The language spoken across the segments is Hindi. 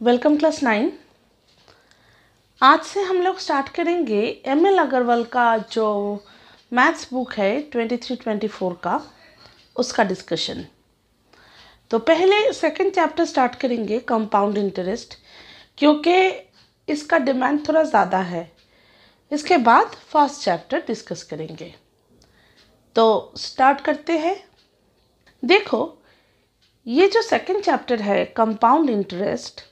Welcome class 9। आज से हम लोग स्टार्ट करेंगे एमएल अग्रवाल का जो मैथ्स बुक है 23-24 का, उसका डिस्कशन। तो पहले सेकंड चैप्टर स्टार्ट करेंगे कंपाउंड इंटरेस्ट, क्योंकि इसका डिमांड थोड़ा ज़्यादा है। इसके बाद फर्स्ट चैप्टर डिस्कस करेंगे। तो स्टार्ट करते हैं। देखो, ये जो सेकंड चैप्टर है कंपाउंड इंटरेस्ट,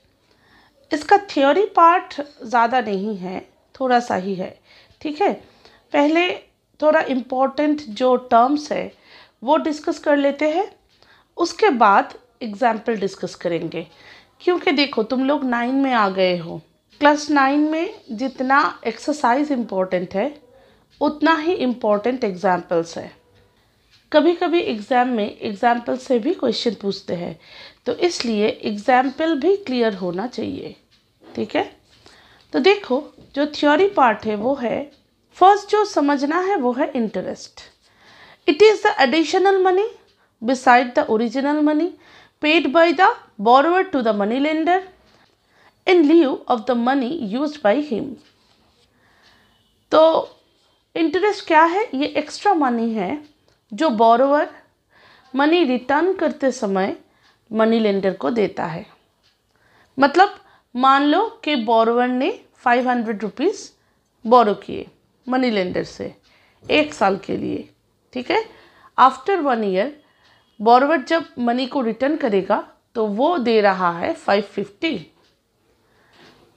इसका थ्योरी पार्ट ज़्यादा नहीं है, थोड़ा सा ही है। ठीक है, पहले थोड़ा इम्पोर्टेंट जो टर्म्स है वो डिस्कस कर लेते हैं, उसके बाद एग्जाम्पल डिस्कस करेंगे। क्योंकि देखो, तुम लोग 9 में आ गए हो। क्लास 9 में जितना एक्सरसाइज इम्पोर्टेंट है उतना ही इम्पोर्टेंट एग्जाम्पल्स है। कभी कभी एग्ज़ाम में एग्जाम्पल से भी क्वेश्चन पूछते हैं, तो इसलिए एग्जाम्पल भी क्लियर होना चाहिए। ठीक है, तो देखो, जो थ्योरी पार्ट है वो है, फर्स्ट जो समझना है वो है interest. It is the additional money beside the original money paid by the borrower to the money lender in leave of the money used by him. तो इंटरेस्ट क्या है? ये एक्स्ट्रा मनी है जो बोरोवर मनी रिटर्न करते समय मनी लेंडर को देता है। मतलब मान लो कि बोरोवर ने 500 रुपीज़ बोरो किए मनी लेंडर से 1 साल के लिए। ठीक है, आफ्टर 1 ईयर बोरोवर जब मनी को रिटर्न करेगा तो वो दे रहा है 550।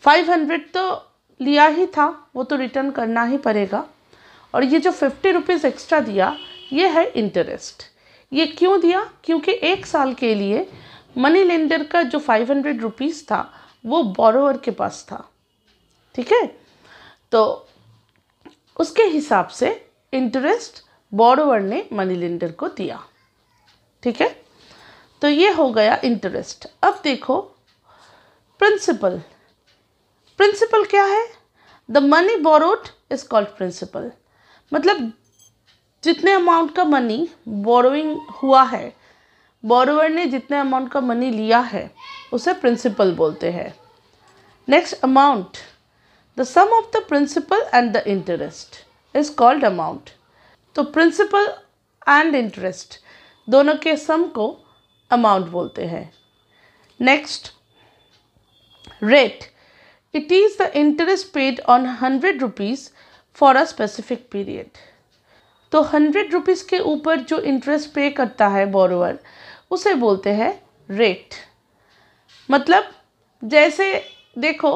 500 तो लिया ही था, वो तो रिटर्न करना ही पड़ेगा। और ये जो 50 रुपीज़ एक्स्ट्रा दिया, ये है इंटरेस्ट। ये क्यों दिया? क्योंकि 1 साल के लिए मनी लेंडर का जो 500 रुपीज़ था वो बोरोवर के पास था। ठीक है, तो उसके हिसाब से इंटरेस्ट बोरोवर ने मनी लेंडर को दिया। ठीक है, तो ये हो गया इंटरेस्ट। अब देखो प्रिंसिपल। प्रिंसिपल क्या है? The money borrowed is called principal. मतलब जितने अमाउंट का मनी बोरोइंग हुआ है, बोरोवर ने जितने अमाउंट का मनी लिया है, उसे प्रिंसिपल बोलते हैं। Next, amount. The sum of the principal and the interest is called amount. तो प्रिंसिपल एंड इंटरेस्ट दोनों के सम को अमाउंट बोलते हैं। Next, rate. It is the interest paid on 100 rupees for a specific period. तो 100 रुपीज़ के ऊपर जो इंटरेस्ट पे करता है बोरोवर, उसे बोलते हैं रेट। मतलब जैसे देखो,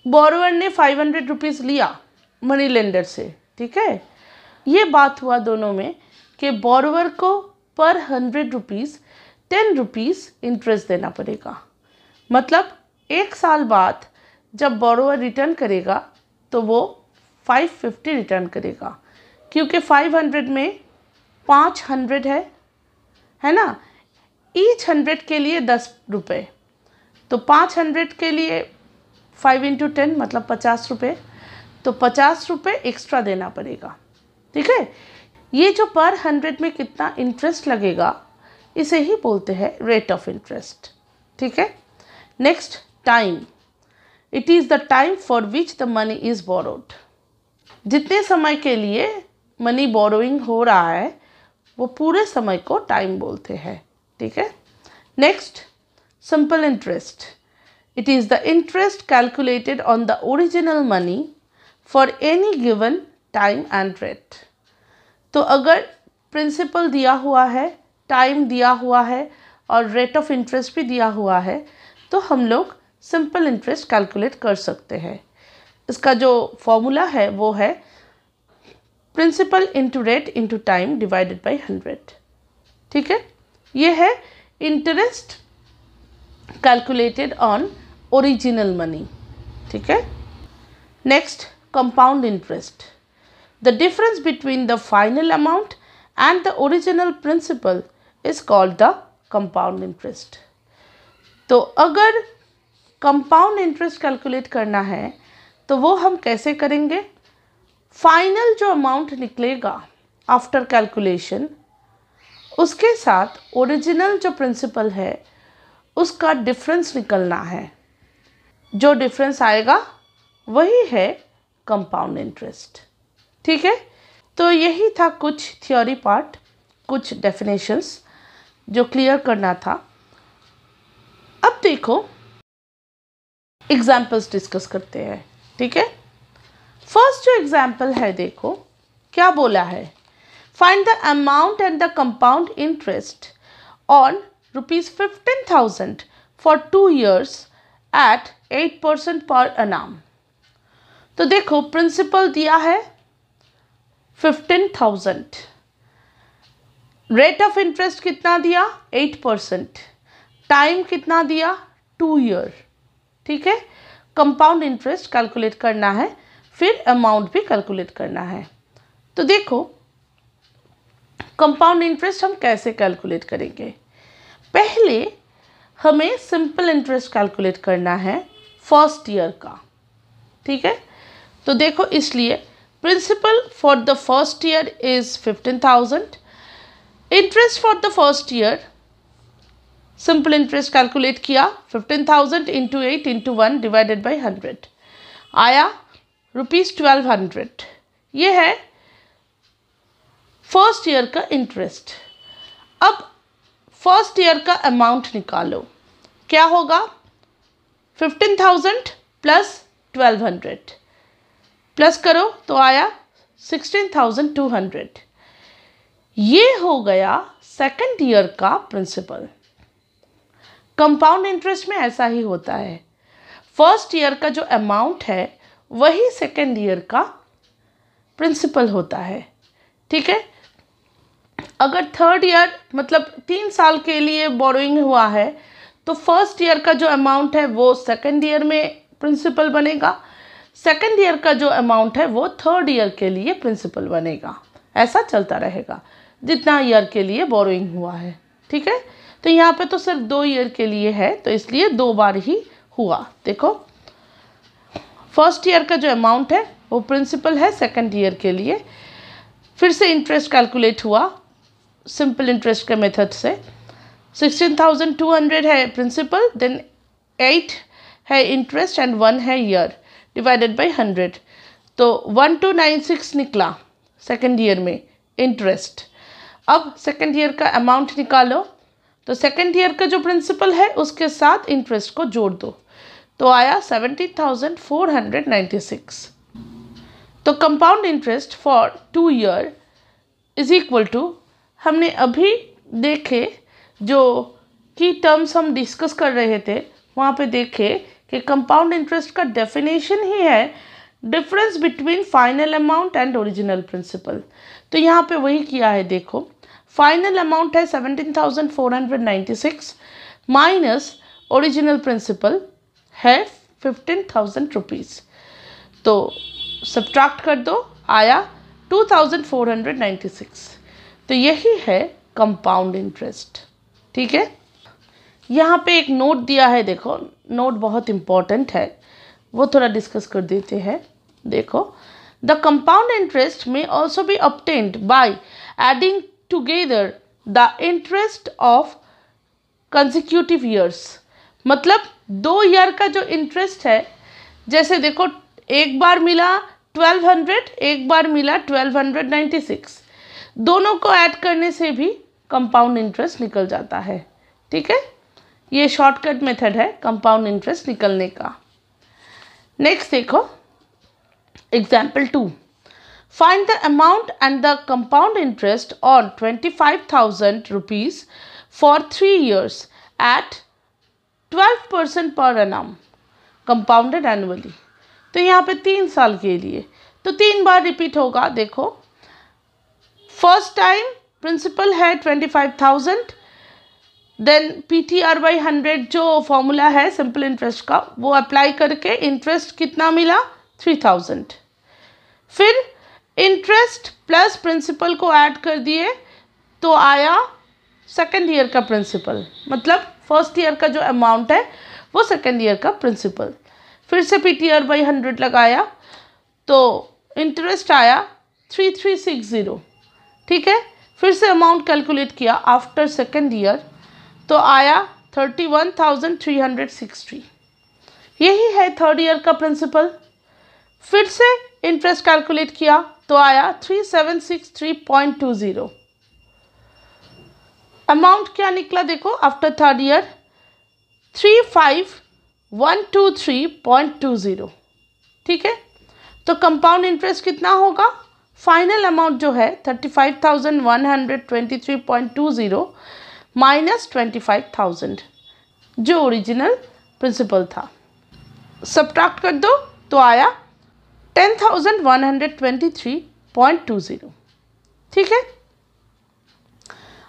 बोरोवर ने 500 रुपीज़ लिया मनी लेंडर से। ठीक है, ये बात हुआ दोनों में कि बोरोवर को पर 100 रुपीज़ 10 रुपीज़ इंटरेस्ट देना पड़ेगा। मतलब 1 साल बाद जब बोरोवर रिटर्न करेगा तो वो 550 रिटर्न करेगा, क्योंकि 500 में 500 है ना। ईच 100 के लिए 10 रुपये, तो 500 के लिए 5 × 10 मतलब 50 रुपये, तो 50 रुपये एक्स्ट्रा देना पड़ेगा। ठीक है, ये जो पर 100 में कितना इंटरेस्ट लगेगा, इसे ही बोलते हैं रेट ऑफ इंटरेस्ट। ठीक है, next, time. It is the time for which the money is borrowed. जितने समय के लिए मनी बोरोइंग हो रहा है वो पूरे समय को टाइम बोलते हैं। ठीक है, next, simple interest. It is the interest calculated on the original money for any given time and rate. तो अगर प्रिंसिपल दिया हुआ है, टाइम दिया हुआ है और रेट ऑफ इंटरेस्ट भी दिया हुआ है, तो हम लोग सिंपल इंटरेस्ट कैलकुलेट कर सकते हैं। इसका जो फॉर्मूला है वो है principal into rate into time divided by 100। ठीक है, ये है interest calculated on original money. ठीक है, next, compound interest. The difference between the final amount and the original principal is called the compound interest. तो अगर कंपाउंड इंटरेस्ट कैलकुलेट करना है तो वो हम कैसे करेंगे? फाइनल जो अमाउंट निकलेगा आफ्टर कैलकुलेशन, उसके साथ ओरिजिनल जो प्रिंसिपल है उसका डिफरेंस निकलना है। जो डिफरेंस आएगा वही है कंपाउंड इंटरेस्ट। ठीक है, तो यही था कुछ थ्योरी पार्ट, कुछ डेफिनेशंस जो क्लियर करना था। अब देखो एग्जाम्पल्स डिस्कस करते हैं। ठीक है, फर्स्ट जो एग्जाम्पल है देखो क्या बोला है, find the amount and the compound interest on ₹15,000 for 2 years at 8% per annum। तो देखो प्रिंसिपल दिया है 15,000, रेट ऑफ इंटरेस्ट कितना दिया 8%, टाइम कितना दिया 2 year। ठीक है, कंपाउंड इंटरेस्ट कैलकुलेट करना है, फिर अमाउंट भी कैलकुलेट करना है। तो देखो कंपाउंड इंटरेस्ट हम कैसे कैलकुलेट करेंगे, पहले हमें सिंपल इंटरेस्ट कैलकुलेट करना है फर्स्ट ईयर का। ठीक है, तो देखो इसलिए principal for the first year is 15,000, interest for the first year simple interest calculate किया 15,000 इंटू 8 इंटू 1 डिवाइडेड बाई 100 आया ₹1200। ये है फर्स्ट ईयर का इंटरेस्ट। अब फर्स्ट ईयर का अमाउंट निकालो, क्या होगा 15,000 प्लस 1200 प्लस करो तो आया 16,200। ये हो गया सेकंड ईयर का प्रिंसिपल। कंपाउंड इंटरेस्ट में ऐसा ही होता है, फर्स्ट ईयर का जो अमाउंट है वही सेकंड ईयर का प्रिंसिपल होता है। ठीक है, अगर थर्ड ईयर मतलब 3 साल के लिए बोरोइंग हुआ है तो फर्स्ट ईयर का जो अमाउंट है वो सेकंड ईयर में प्रिंसिपल बनेगा, सेकंड ईयर का जो अमाउंट है वो थर्ड ईयर के लिए प्रिंसिपल बनेगा। ऐसा चलता रहेगा जितना ईयर के लिए बोरोइंग हुआ है। ठीक है, तो यहाँ पे तो सिर्फ 2 ईयर के लिए है तो इसलिए 2 बार ही हुआ। देखो फर्स्ट ईयर का जो अमाउंट है वो प्रिंसिपल है सेकंड ईयर के लिए, फिर से इंटरेस्ट कैलकुलेट हुआ सिंपल इंटरेस्ट के मेथड से। 16,200 है प्रिंसिपल, देन 8 है इंटरेस्ट एंड 1 है ईयर डिवाइडेड बाई 100, तो 1296 निकला सेकंड ईयर में इंटरेस्ट। अब सेकंड ईयर का अमाउंट निकालो, तो सेकंड ईयर का जो प्रिंसिपल है उसके साथ इंटरेस्ट को जोड़ दो तो आया 17,496। तो compound interest for 2 year is equal to, हमने अभी देखे जो की टर्म्स हम डिस्कस कर रहे थे वहाँ पे देखे कि कंपाउंड इंटरेस्ट का डेफिनेशन ही है difference between final amount and original principal. तो यहाँ पे वही किया है, देखो फाइनल अमाउंट है 17,496 माइनस ओरिजिनल प्रिंसिपल है 15,000 रुपीज़, तो सब्ट्रैक्ट कर दो आया 2,496। तो यही है कंपाउंड इंटरेस्ट। ठीक है, यहाँ पे एक नोट दिया है, देखो नोट बहुत इम्पॉर्टेंट है, वो थोड़ा डिस्कस कर देते हैं। देखो द कंपाउंड इंटरेस्ट में also be obtained by adding together the interest of consecutive years. मतलब 2 ईयर का जो इंटरेस्ट है, जैसे देखो एक बार मिला 1200, एक बार मिला 1296, दोनों को ऐड करने से भी कंपाउंड इंटरेस्ट निकल जाता है। ठीक है, ये शॉर्टकट मेथड है कंपाउंड इंटरेस्ट निकलने का। नेक्स्ट देखो example 2, find the amount and the compound interest on 25,000 rupees for 3 years at 12% per annum compounded annually. तो यहाँ पे 3 साल के लिए तो 3 बार रिपीट होगा। देखो फर्स्ट टाइम प्रिंसिपल है 25,000, देन PTR बाई 100 जो फॉर्मूला है सिंपल इंटरेस्ट का वो अप्लाई करके इंटरेस्ट कितना मिला 3,000, फिर इंटरेस्ट प्लस प्रिंसिपल को ऐड कर दिए तो आया सेकेंड ईयर का प्रिंसिपल, मतलब फर्स्ट ईयर का जो अमाउंट है वो सेकेंड ईयर का प्रिंसिपल, फिर से PTR बाई 100 लगाया तो इंटरेस्ट आया 3360। ठीक है, फिर से अमाउंट कैलकुलेट किया आफ्टर सेकेंड ईयर तो आया 31,360। यही है थर्ड ईयर का प्रिंसिपल। फिर से इंटरेस्ट कैलकुलेट किया तो आया 3763.20। अमाउंट क्या निकला देखो आफ्टर थर्ड ईयर 35123.20। ठीक है, तो कंपाउंड इंटरेस्ट कितना होगा, फाइनल अमाउंट जो है 35,123.20 माइनस 25,000 जो ओरिजिनल प्रिंसिपल था, सब्ट्रैक्ट कर दो तो आया 10,123.20। ठीक है,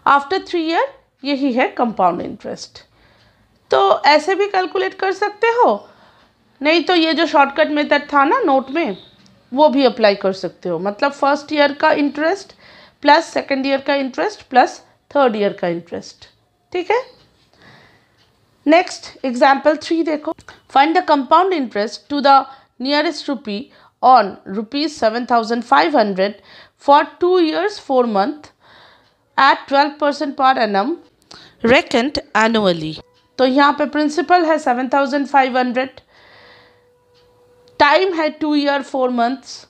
आफ्टर 3 ईयर यही है कंपाउंड इंटरेस्ट। तो ऐसे भी कैलकुलेट कर सकते हो, नहीं तो ये जो शॉर्टकट मेथड था ना नोट में, वो भी अप्लाई कर सकते हो। मतलब फर्स्ट ईयर का इंटरेस्ट प्लस सेकेंड ईयर का इंटरेस्ट प्लस थर्ड ईयर का इंटरेस्ट। ठीक है, नेक्स्ट एग्जाम्पल 3 देखो। Find the compound interest to the nearest rupee on ₹7,500 for 2 years 4 months at 12% per annum reckoned annually। तो यहाँ पे प्रिंसिपल है 7,500, टाइम है 2 year 4 months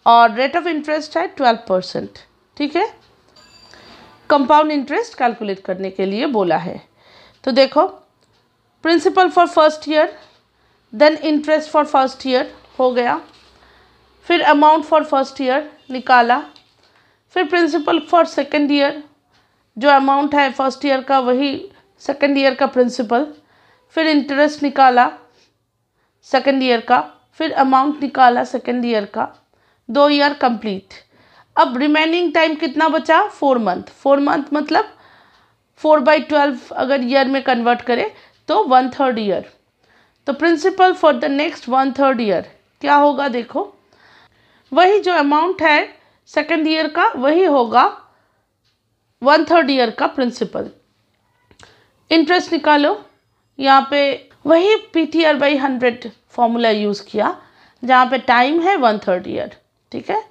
और रेट ऑफ इंटरेस्ट है 12%। ठीक है, कंपाउंड इंटरेस्ट कैलकुलेट करने के लिए बोला है। तो देखो principal for first year, then interest for first year हो गया, फिर अमाउंट फॉर फर्स्ट ईयर निकाला, फिर प्रिंसिपल फॉर सेकेंड ईयर, जो अमाउंट है फर्स्ट ईयर का वही सेकेंड ईयर का प्रिंसिपल, फिर इंटरेस्ट निकाला सेकेंड ईयर का, फिर अमाउंट निकाला सेकेंड ईयर का, 2 ईयर कंप्लीट। अब रिमेनिंग टाइम कितना बचा, 4 मंथ। 4 मंथ मतलब 4/12 अगर ईयर में कन्वर्ट करें तो 1/3 ईयर। तो principal for the next 1/3 year क्या होगा देखो, वही जो अमाउंट है सेकेंड ईयर का वही होगा 1/3 ईयर का प्रिंसिपल। इंटरेस्ट निकालो, यहाँ पे वही PTR/100 फॉर्मूला यूज़ किया जहाँ पे टाइम है 1/3 ईयर। ठीक है,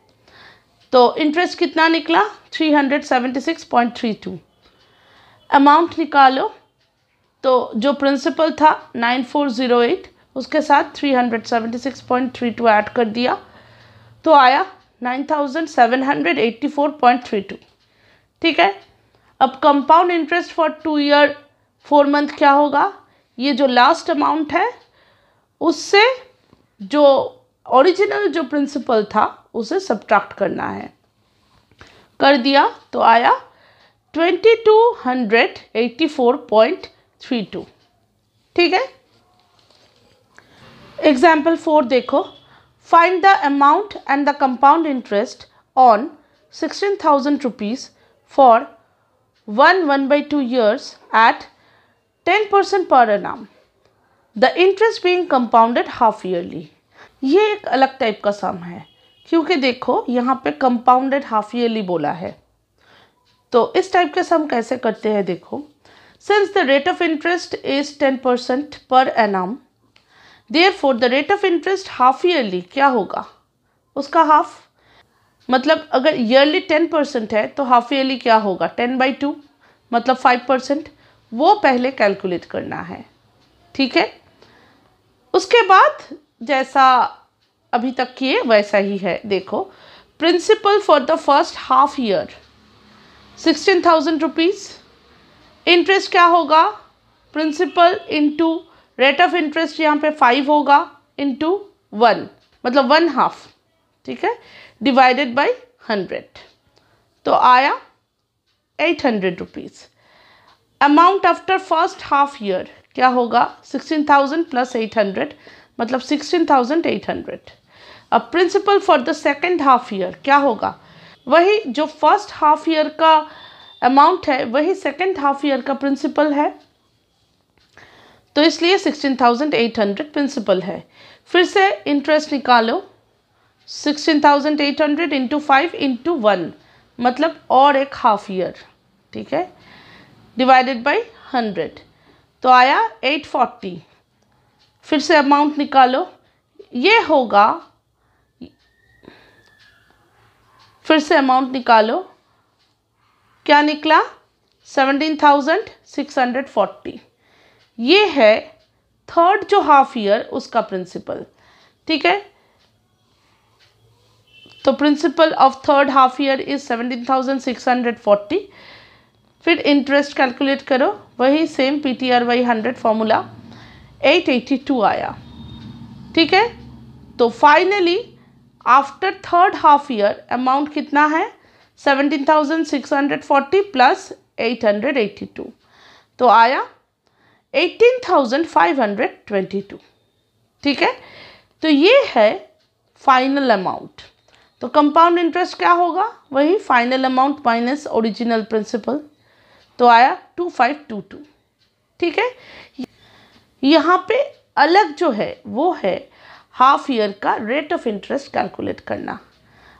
तो इंटरेस्ट कितना निकला 376.32। अमाउंट निकालो, तो जो प्रिंसिपल था 9408 उसके साथ 376.32 ऐड कर दिया तो आया 9,784.32। ठीक है, अब compound interest for 2 year 4 month क्या होगा, ये जो लास्ट अमाउंट है उससे जो ओरिजिनल जो प्रिंसिपल था उसे सब्ट्रैक्ट करना है। कर दिया तो आया 2,284.32। ठीक है, एग्जाम्पल 4 देखो। Find the amount and the compound interest on 16,000 rupees for 1/2 years at 10% per annum, the interest being compounded half yearly। ये एक अलग टाइप का सम है क्योंकि देखो यहाँ पे कंपाउंडेड हाफ ईयरली बोला है। तो इस टाइप के सम कैसे करते हैं देखो, since the rate of interest is 10% पर annum, therefore the rate of interest half yearly क्या होगा, उसका हाफ। मतलब अगर ईयरली 10% है तो हाफ ईयरली क्या होगा 10/2 मतलब 5%, वो पहले कैलकुलेट करना है। ठीक है, उसके बाद जैसा अभी तक किए वैसा ही है। देखो principal for the first half year 16,000 rupees, interest क्या होगा principal into rate of interest यहाँ पे 5 होगा इंटू 1 मतलब 1/2। ठीक है, डिवाइडेड बाई 100 तो आया 800 rupees। Amount after first half year क्या होगा 16,000 प्लस 800 मतलब 16,800। अब principal for the second half year क्या होगा, वही जो फर्स्ट हाफ ईयर का अमाउंट है वही सेकेंड हाफ ईयर का प्रिंसिपल है, तो इसलिए 16,800 प्रिंसिपल है। फिर से इंटरेस्ट निकालो, 16,800 इंटू 5 इंटू 1 मतलब और एक हाफ ईयर। ठीक है, डिवाइडेड बाई 100 तो आया 840। फिर से अमाउंट निकालो, ये होगा, फिर से अमाउंट निकालो, क्या निकला 17,640। ये है थर्ड जो हाफ ईयर उसका प्रिंसिपल, ठीक है। तो principle of third half year is 17,640। फिर इंटरेस्ट कैलकुलेट करो, वही सेम PTR/100 फॉर्मूला, 882 आया, ठीक है। तो finally after third half year amount कितना है, 17,640 प्लस 882, तो आया 18,522, ठीक है। तो ये है फाइनल अमाउंट। तो कंपाउंड इंटरेस्ट क्या होगा, वही final amount minus original principal, तो आया 2522, ठीक है। यहाँ पे अलग जो है वो है हाफ ईयर का रेट ऑफ इंटरेस्ट कैलकुलेट करना।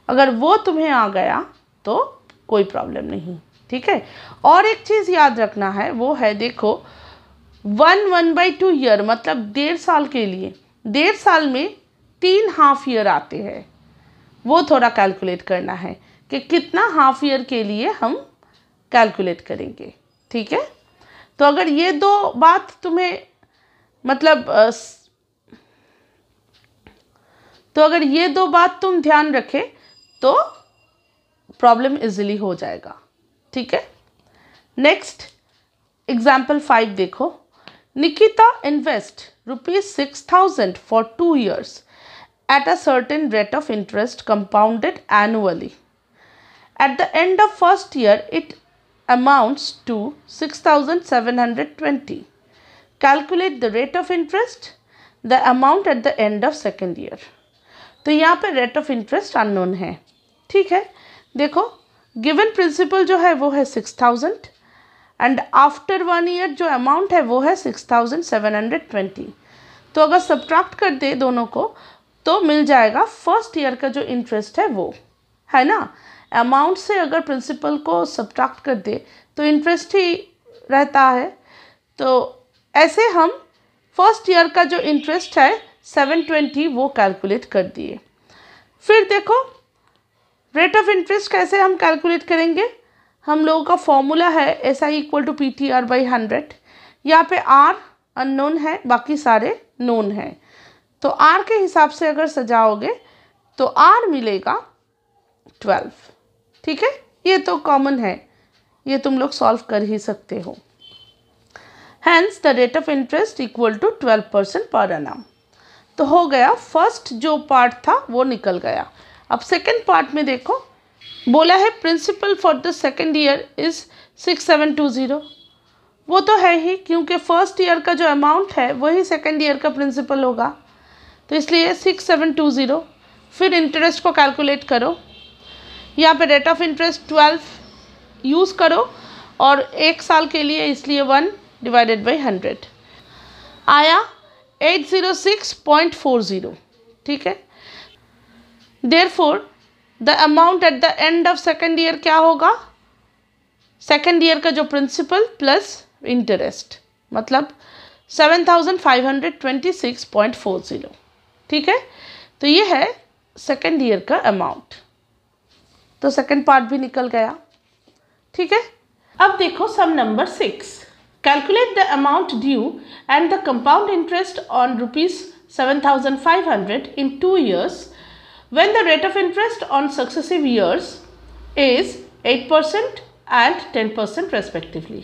अगर वो तुम्हें आ गया तो कोई प्रॉब्लम नहीं, ठीक है। और एक चीज़ याद रखना है, वो है देखो 1/2 ईयर मतलब 1.5 साल के लिए, 1.5 साल में 3 हाफ ईयर आते हैं, वो थोड़ा कैलकुलेट करना है कि कितना हाफ ईयर के लिए हम कैलकुलेट करेंगे, ठीक है। तो अगर ये दो बात तुम्हें मतलब तो अगर ये दो बात तुम ध्यान रखे तो प्रॉब्लम इजीली हो जाएगा, ठीक है। नेक्स्ट एग्जाम्पल 5 देखो। Nikita invest ₹6,000 for 2 years at a certain rate of interest compounded annually. At the end of first year, it amounts to 6,720. Calculate the rate of interest, the amount at the end of second year. तो यहाँ पे रेट ऑफ इंटरेस्ट अननोन है, ठीक है। देखो गिवन प्रिंसिपल जो है वो है 6,000 एंड आफ्टर 1 ईयर जो अमाउंट है वो है 6,720। तो अगर सब्ट्रैक्ट कर दे दोनों को तो मिल जाएगा फर्स्ट ईयर का जो इंटरेस्ट है वो, है ना। अमाउंट से अगर प्रिंसिपल को सब्ट्रैक्ट कर दे तो इंटरेस्ट ही रहता है। तो ऐसे हम फर्स्ट ईयर का जो इंटरेस्ट है 720 वो कैलकुलेट कर दिए। फिर देखो रेट ऑफ इंटरेस्ट कैसे हम कैलकुलेट करेंगे, हम लोगों का फॉर्मूला है SI = PTR/100। यहाँ पे R अननोन है, बाकी सारे नोन हैं। तो R के हिसाब से अगर सजाओगे तो R मिलेगा 12, ठीक है। ये तो कॉमन है, ये तुम लोग सॉल्व कर ही सकते हो। Hence the rate of interest equal to 12% per annum। तो हो गया, फर्स्ट जो पार्ट था वो निकल गया। अब सेकंड पार्ट में देखो, बोला है principal for the second year is 6720। वो तो है ही, क्योंकि फर्स्ट ईयर का जो अमाउंट है वही सेकंड ईयर का प्रिंसिपल होगा, तो इसलिए 6720। फिर इंटरेस्ट को कैलकुलेट करो, यहाँ पे रेट ऑफ इंटरेस्ट 12 यूज़ करो और 1 साल के लिए इसलिए 1/100 आया 806.40, ठीक है। Therefore the amount at the end of second year क्या होगा, सेकेंड ईयर का जो प्रिंसिपल प्लस इंटरेस्ट मतलब 7,526.40, ठीक है। तो ये है सेकेंड ईयर का अमाउंट। तो सेकेंड पार्ट भी निकल गया, ठीक है। अब देखो सम number 6। Calculate the amount due and the compound interest on ₹7,500 in 2 years when the rate of interest on successive years is 8% and 10% respectively।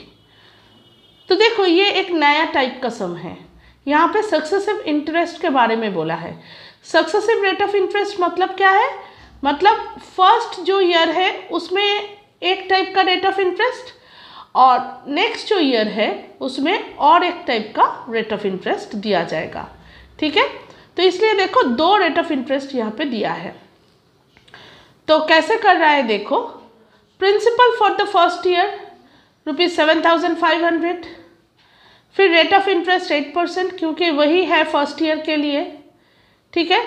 तो देखो ये एक नया टाइप का सम है। यहाँ पे सक्सेसिव इंटरेस्ट के बारे में बोला है। सक्सेसिव रेट ऑफ इंटरेस्ट मतलब क्या है, मतलब फर्स्ट जो ईयर है उसमें एक टाइप का रेट ऑफ इंटरेस्ट और नेक्स्ट जो ईयर है उसमें और एक टाइप का रेट ऑफ इंटरेस्ट दिया जाएगा, ठीक है। तो इसलिए देखो 2 रेट ऑफ इंटरेस्ट यहाँ पे दिया है। तो कैसे कर रहा है देखो, principal for the first year ₹7,500, फिर रेट ऑफ इंटरेस्ट 8% क्योंकि वही है फर्स्ट ईयर के लिए, ठीक है।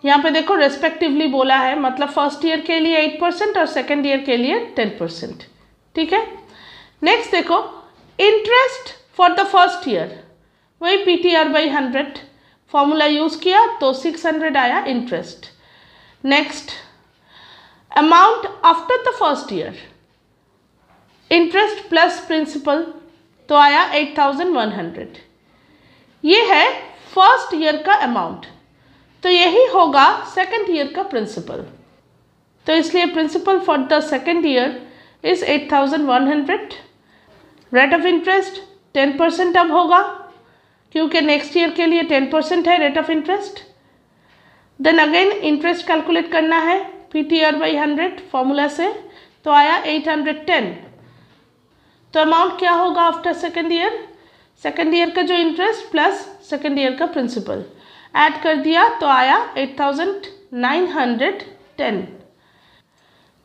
यहाँ पे देखो रेस्पेक्टिवली बोला है, मतलब फर्स्ट ईयर के लिए 8% और सेकेंड ईयर के लिए 10%, ठीक है। नेक्स्ट देखो interest for the first year, वही PTR/100 फॉर्मूला यूज़ किया तो 600 आया interest. Next amount after the first year, interest plus principal तो आया 8,100। ये है फर्स्ट ईयर का अमाउंट, तो यही होगा सेकंड ईयर का प्रिंसिपल। तो इसलिए principal for the second year is 8100। Rate of interest 10% अब होगा, क्योंकि नेक्स्ट ईयर के लिए 10% है rate of interest. Then again interest calculate करना है PTR/100 फॉर्मूला से, तो आया 810। तो अमाउंट क्या होगा after second year? Second year का जो इंटरेस्ट प्लस सेकेंड ईयर का प्रिंसिपल ऐड कर दिया तो आया 8910।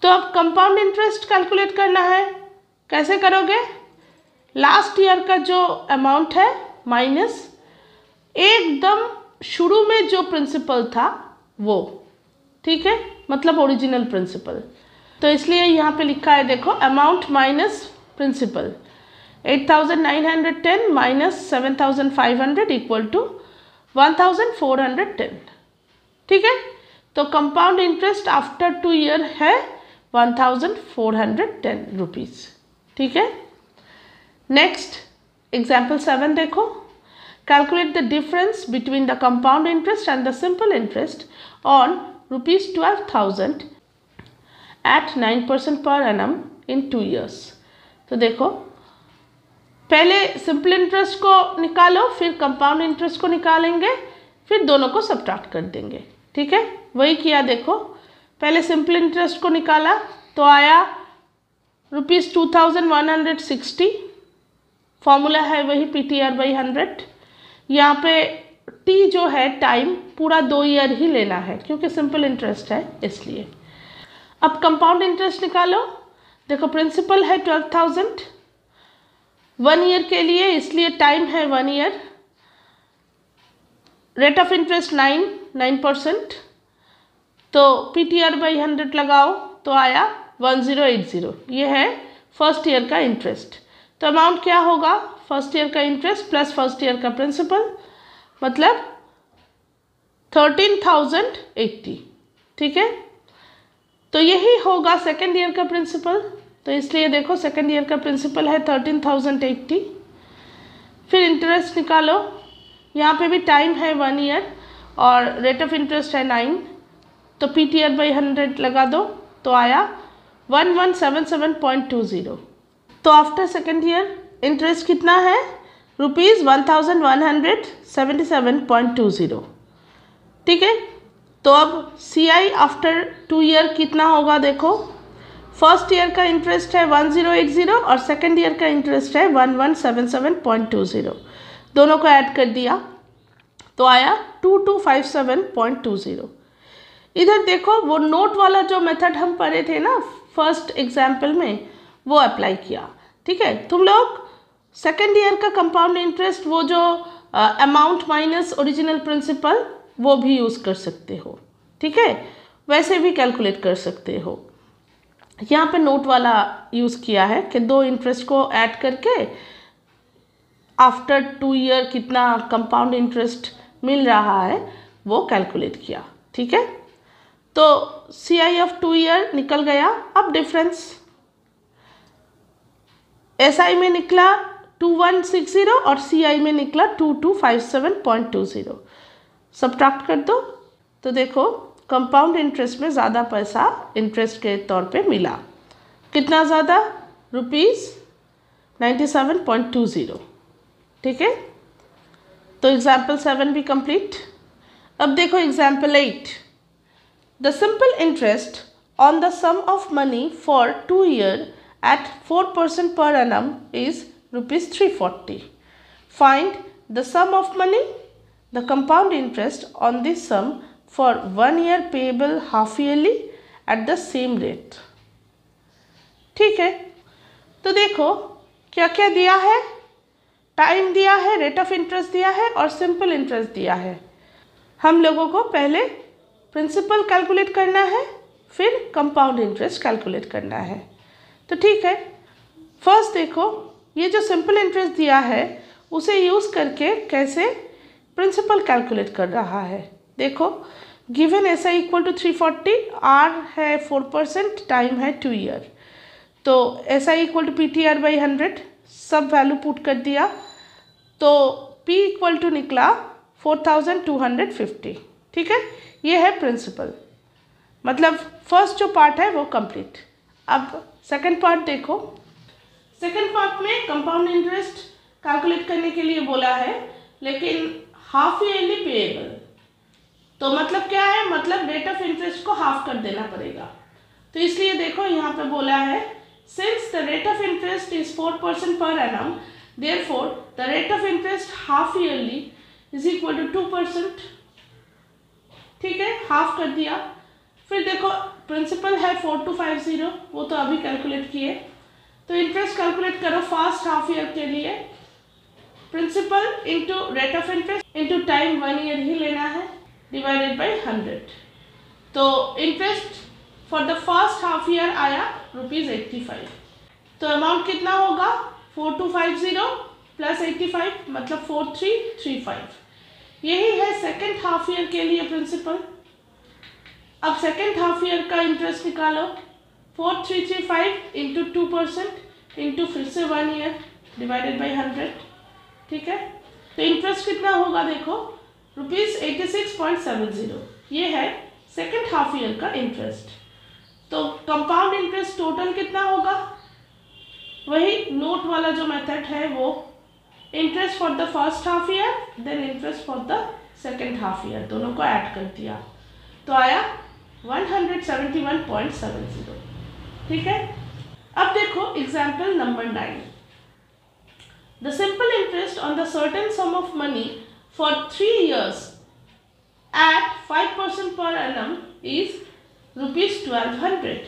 तो अब कंपाउंड इंटरेस्ट कैलकुलेट करना है। कैसे करोगे? लास्ट ईयर का जो अमाउंट है माइनस एकदम शुरू में जो प्रिंसिपल था वो, ठीक है, मतलब ओरिजिनल प्रिंसिपल। तो इसलिए यहाँ पे लिखा है, देखो, amount minus principal 8910 minus 7500 equal to 1410। ठीक है, तो कंपाउंड इंटरेस्ट आफ्टर 2 ईयर है 1410 रुपीज़। ठीक है, नेक्स्ट एग्जाम्पल 7 देखो। Calculate the difference between the compound interest and the simple interest on ₹12,000 at 9% per annum in 2 years. तो देखो, पहले सिंपल इंटरेस्ट को निकालो, फिर कंपाउंड इंटरेस्ट को निकालेंगे, फिर दोनों को सब्ट्रैक्ट कर देंगे। ठीक है, वही किया। देखो, पहले सिंपल इंटरेस्ट को निकाला तो आया ₹2160। फॉर्मूला है वही PTR/100। यहाँ पे T जो है टाइम पूरा 2 ईयर ही लेना है, क्योंकि सिंपल इंटरेस्ट है इसलिए। अब कंपाउंड इंटरेस्ट निकालो। देखो, प्रिंसिपल है 12,000 1 ईयर के लिए, इसलिए टाइम है 1 ईयर। Rate of interest 9%। तो PTR/100 लगाओ तो आया 1080। ये है फर्स्ट ईयर का इंटरेस्ट। तो अमाउंट क्या होगा? फर्स्ट ईयर का इंटरेस्ट प्लस फर्स्ट ईयर का प्रिंसिपल, मतलब 13,080। ठीक है, तो यही होगा सेकेंड ईयर का प्रिंसिपल। तो इसलिए देखो, सेकेंड ईयर का प्रिंसिपल है 13,080। फिर इंटरेस्ट निकालो। यहाँ पे भी टाइम है 1 ईयर और रेट ऑफ इंटरेस्ट है 9। तो PTR/100 लगा दो तो आया 1177.20। तो आफ्टर सेकेंड ईयर इंटरेस्ट कितना है? ₹1177.20। ठीक है, तो अब CI आफ्टर 2 ईयर कितना होगा? देखो, फर्स्ट ईयर का इंटरेस्ट है 1080 और सेकेंड ईयर का इंटरेस्ट है 1177.20। दोनों को ऐड कर दिया तो आया 2257.20। इधर देखो, वो नोट वाला जो मेथड हम पढ़े थे ना फर्स्ट एग्जाम्पल में, वो अप्लाई किया। ठीक है, तुम लोग सेकेंड ईयर का कंपाउंड इंटरेस्ट, वो जो अमाउंट माइनस ओरिजिनल प्रिंसिपल, वो भी यूज़ कर सकते हो। ठीक है, वैसे भी कैलकुलेट कर सकते हो। यहाँ पे नोट वाला यूज़ किया है कि 2 इंटरेस्ट को ऐड करके आफ्टर 2 ईयर कितना कंपाउंड इंटरेस्ट मिल रहा है वो कैलकुलेट किया। ठीक है, तो CI ऑफ 2 ईयर निकल गया। अब डिफरेंस SI में निकला 2160 और CI में निकला 2257.20। सब्ट्रैक्ट कर दो तो देखो, कंपाउंड इंटरेस्ट में ज़्यादा पैसा इंटरेस्ट के तौर पे मिला। कितना ज़्यादा? ₹97.20। ठीक है, तो एग्जाम्पल 7 भी कंप्लीट। अब देखो example 8। The simple interest on the sum of money for 2 year at 4% per annum is ₹340. Find the sum of money, the compound interest on this sum for 1 year payable half yearly at the same rate. ठीक है, तो देखो क्या क्या दिया है। टाइम दिया है, रेट ऑफ इंटरेस्ट दिया है और सिंपल इंटरेस्ट दिया है। हम लोगों को पहले प्रिंसिपल कैलकुलेट करना है, फिर कंपाउंड इंटरेस्ट कैलकुलेट करना है। तो ठीक है, फर्स्ट देखो, ये जो सिंपल इंटरेस्ट दिया है उसे यूज़ करके कैसे प्रिंसिपल कैलकुलेट कर रहा है। देखो, given SI equal to 340, R है 4%, टाइम है 2 ईयर। तो SI इक्वल टू PTR/100, सब वैल्यू पुट कर दिया तो P इक्वल टू निकला 4250। ठीक है, ये है प्रिंसिपल, मतलब फर्स्ट जो पार्ट है वो कंप्लीट। अब सेकंड पार्ट देखो। सेकंड पार्ट में कंपाउंड इंटरेस्ट कैलकुलेट करने के लिए बोला है, लेकिन हाफ ईयरली पेएबल, तो मतलब क्या है, मतलब रेट ऑफ इंटरेस्ट को हाफ कर देना पड़ेगा। तो इसलिए देखो यहाँ पे बोला है since the rate of interest is 4% per annum, therefore the rate of interest half yearly is equal to 2%। ठीक है, हाफ कर दिया। फिर देखो प्रिंसिपल है 4250, वो तो अभी कैलकुलेट किए। तो इंटरेस्ट कैलकुलेट करो फर्स्ट हाफ ईयर के लिए, principal into rate of interest into time 1 year ही लेना है, डिवाइडेड बाई 100। तो interest for the first half year आया ₹85। तो अमाउंट कितना होगा, 4250 प्लस 85 मतलब 4335। यही है सेकेंड हाफ ईयर के लिए प्रिंसिपल। अब सेकेंड हाफ ईयर का इंटरेस्ट निकालो, 4335 इंटू 2% इंटू फिर से 1 ईयर डिवाइडेड बाई 100। ठीक है, तो इंटरेस्ट कितना होगा देखो, ₹86.70। ये है सेकेंड हाफ ईयर का इंटरेस्ट। तो कंपाउंड इंटरेस्ट टोटल कितना होगा, वही नोट वाला जो मेथड है वो, interest for the first half year then interest for the second half year, दोनों को ऐड कर दिया तो आया 171.70। ठीक है, अब देखो example number 9। The simple interest on the certain sum of money for 3 years at 5% per annum is ₹1200.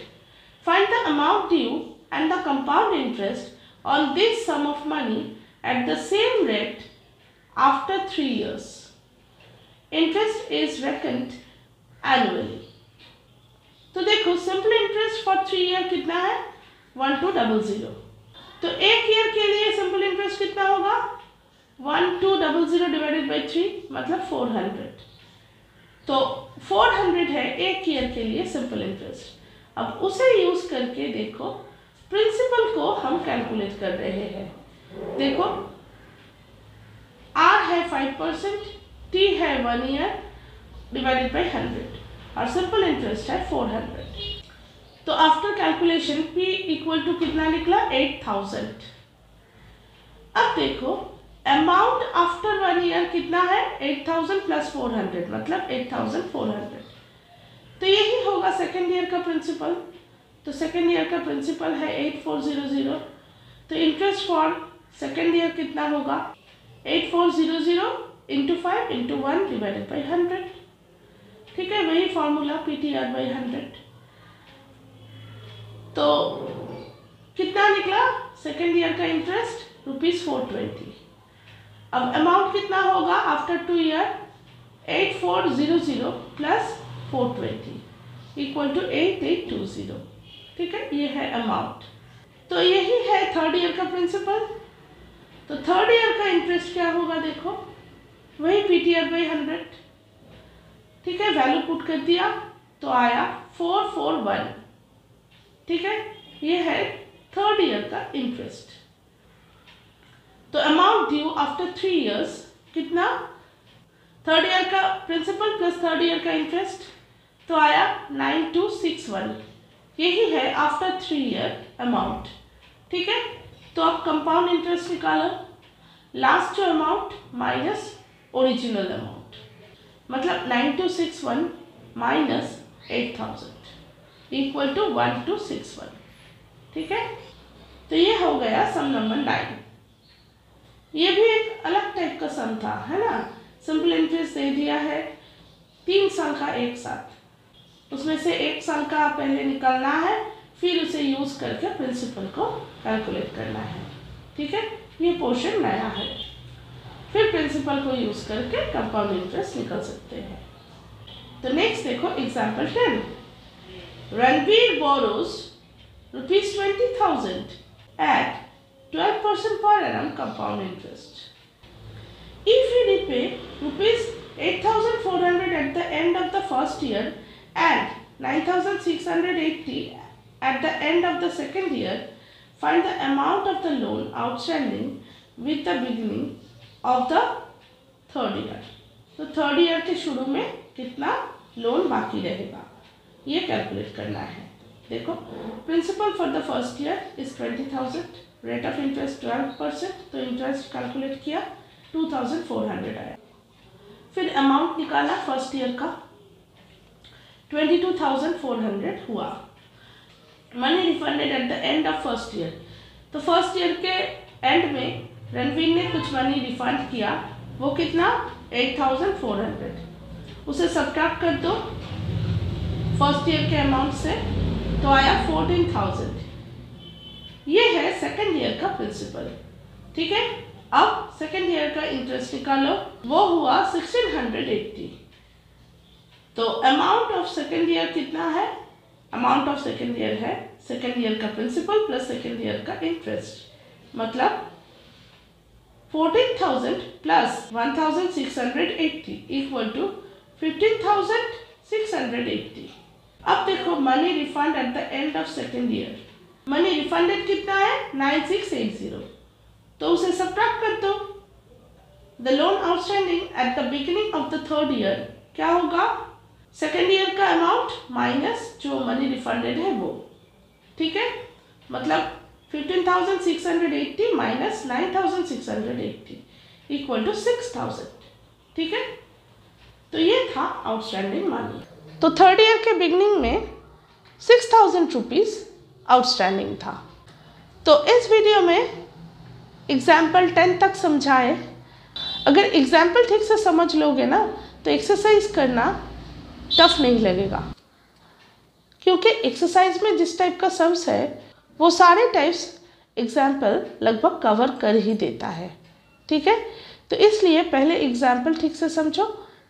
Find the amount due and the compound interest on this sum of money at the same rate after 3 years. Interest is reckoned annually. तो देखो सिंपल इंटरेस्ट फॉर 3 ईयर कितना है, 1200। तो एक ईयर के लिए सिंपल इंटरेस्ट कितना होगा, 1200 डिवाइडेड बाई 3 मतलब 400। तो 400 है एक ईयर के लिए सिंपल इंटरेस्ट। अब उसे यूज करके देखो प्रिंसिपल को हम कैलकुलेट कर रहे हैं। देखो R है 5%, T है 1 ईयर डिवाइडेड बाई 100 और सिंपल इंटरेस्ट है 400। तो after calculation P equal to कितना निकला, 8000। अब देखो अमाउंट आफ्टर 1 ईयर कितना है, 8000 प्लस 400 मतलब 8400। तो यही होगा सेकेंड ईयर का प्रिंसिपल। तो सेकेंड ईयर का प्रिंसिपल है 8400। तो इंटरेस्ट फॉर सेकेंड ईयर कितना होगा, 8400 इंटू 5 इंटू 1 डिवाइडेड बाई 100। ठीक है, वही फॉर्मूला PTR बाई 100। तो कितना निकला सेकेंड ईयर का इंटरेस्ट, ₹420। अब अमाउंट कितना होगा after 2 year, 8400 plus 420 equal to 8820। ठीक है, ये है अमाउंट। तो यही है थर्ड ईयर का प्रिंसिपल। तो थर्ड ईयर का इंटरेस्ट क्या होगा देखो, वही PTR बाई 100। ठीक है, वैल्यू पुट कर दिया तो आया 441। ठीक है, ये है थर्ड ईयर का इंटरेस्ट। तो अमाउंट ड्यू आफ्टर 3 इयर्स कितना, थर्ड ईयर का प्रिंसिपल प्लस थर्ड ईयर का इंटरेस्ट, तो आया 9261। यही है आफ्टर 3 ईयर अमाउंट। ठीक है, तो अब कंपाउंड इंटरेस्ट निकालो, लास्ट जो अमाउंट माइनस ओरिजिनल अमाउंट, मतलब 9261 माइनस 8000 इक्वल टू 1261। ठीक है, तो ये हो गया सम नंबर 9। ये भी एक अलग टाइप का सम था, है ना। सिंपल इंटरेस्ट दे दिया है 3 साल का एक साथ, उसमें से 1 साल का पहले निकालना है, फिर उसे यूज करके प्रिंसिपल को कैलकुलेट करना है। ठीक है, ये पोर्शन नया है। फिर प्रिंसिपल को यूज करके कंपाउंड इंटरेस्ट निकल सकते हैं। तो नेक्स्ट देखो example 10। Ranveer borrows ₹20,000 at 12% per annum compound interest. If he repay ₹8,400 at the end of the first year and 9,680 at the end of the second year, find the amount of the loan outstanding with the beginning of the third year. तो थर्ड ईयर के शुरू में कितना लोन बाकी रहेगा ये कैलकुलेट करना है। देखो, principal for the first year is 20,000, rate of interest 12%, तो इंटरेस्ट कैलकुलेट किया 2,400 आया। फिर अमाउंट निकाला फर्स्ट ईयर का 22,400 हुआ। Money refunded at the end of first year, तो फर्स्ट ईयर के एंड में रणवीर ने कुछ मनी रिफंड किया, वो कितना 8,400, उसे सब्ट्रैक्ट कर दो फर्स्ट ईयर के अमाउंट से, तो आया 14,000। ये है सेकेंड ईयर का प्रिंसिपल। ठीक है, अब सेकेंड ईयर का इंटरेस्ट निकालो, वो हुआ 1,680। तो अमाउंट ऑफ सेकेंड ईयर कितना है? अमाउंट ऑफ सेकेंड ईयर है सेकेंड ईयर का प्रिंसिपल प्लस सेकेंड ईयर का इंटरेस्ट, मतलब 14,000 प्लस 1,680 इक्वल टू 15,680। अब देखो, money refund at the end of second year, money refunded कितना है 9680, तो उसे सब्ट्रैक्ट कर दो। The loan outstanding at the beginning of the third year क्या होगा? सेकेंड ईयर का अमाउंट माइनस जो मनी रिफंडेड है वो। ठीक है, मतलब 15,680 माइनस 9,680 इक्वल टू 6,000। ठीक है, तो ये था आउटस्टैंडिंग मनी। तो थर्ड ईयर के बिगनिंग में 6,000 रुपीज़ आउटस्टैंडिंग था। तो इस वीडियो में एग्जाम्पल 10 तक समझाए। अगर एग्जाम्पल ठीक से समझ लोगे ना तो एक्सरसाइज करना टफ नहीं लगेगा, क्योंकि एक्सरसाइज में जिस टाइप का सम्स है वो सारे टाइप्स एग्जाम्पल लगभग कवर कर ही देता है। ठीक है, तो इसलिए पहले एग्जाम्पल ठीक से समझो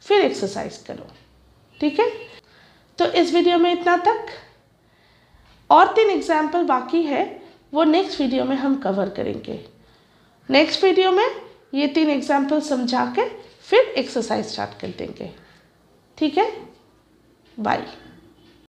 फिर एक्सरसाइज करो। ठीक है, तो इस वीडियो में इतना तक। और 3 एग्जाम्पल बाकी है, वो नेक्स्ट वीडियो में हम कवर करेंगे। नेक्स्ट वीडियो में ये 3 एग्जाम्पल समझा के फिर एक्सरसाइज स्टार्ट कर देंगे। ठीक है, बाय।